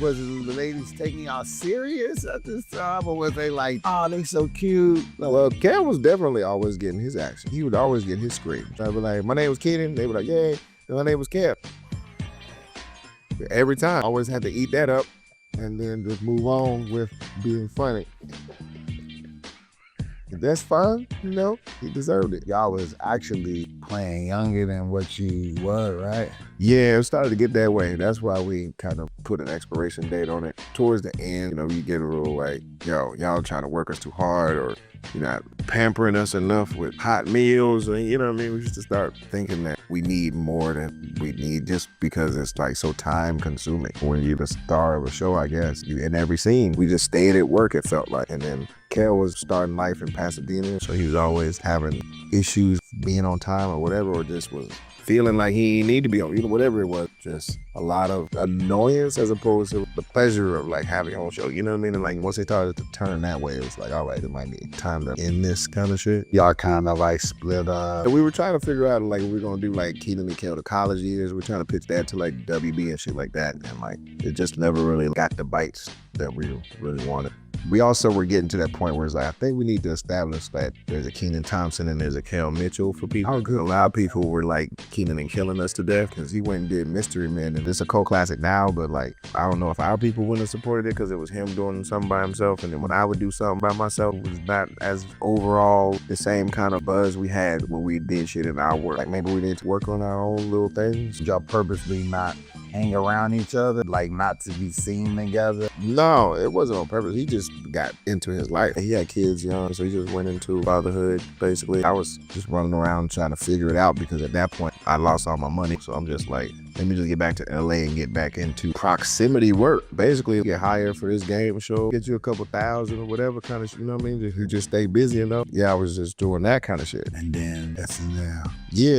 Was the ladies taking y'all serious at this time, or was they like, oh, they so cute? No, well, Kel was definitely always getting his action. He would always get his scream. I'd be like, my name was Kenan. They were like, yeah, my name was Kel. Every time, I always had to eat that up and then just move on with being funny. If that's fine, you know, he deserved it. Y'all was actually playing younger than what you were, right? Yeah, it started to get that way. That's why we kind of put an expiration date on it. Towards the end, you know, we get a little like, yo, y'all trying to work us too hard, or you're not pampering us enough with hot meals, and you know what I mean? We used to start thinking that we need more than we need just because it's like so time consuming. When you're the star of a show, I guess, you in every scene, we just stayed at work, it felt like. And then Kel was starting life in Pasadena, so he was always having issues being on time or whatever, or just was feeling like he need to be on, you know, whatever it was. Just a lot of annoyance as opposed to the pleasure of like having your own show, you know what I mean? And like once they started to turn that way, it was like, all right, it might be time to end this kind of shit. Y'all kind of like split up. And we were trying to figure out like we're gonna do like Kenan Kel the college years. We're trying to pitch that to like WB and shit like that, and like it just never really got the bites that we really wanted. We also were getting to that point where it's like, I think we need to establish that there's a Kenan Thompson and there's a Kel Mitchell for people. A lot of people were like Kenan and killing us to death because he went and did Mystery Men, and it's a cult classic now, but like, I don't know if our people wouldn't have supported it because it was him doing something by himself, and then when I would do something by myself, it was not as overall the same kind of buzz we had when we did shit in our work. Like maybe we need to work on our own little things. Y'all purposely not hang around each other, like not to be seen together? No, it wasn't on purpose. He just got into his life. He had kids young, so he just went into fatherhood, basically. I was just running around trying to figure it out because at that point, I lost all my money. So I'm just like, let me just get back to LA and get back into proximity work. Basically, get hired for this game show, get you a couple thousand or whatever kind of shit, you know what I mean? Just stay busy enough. Yeah, I was just doing that kind of shit. And then SNL. Yeah.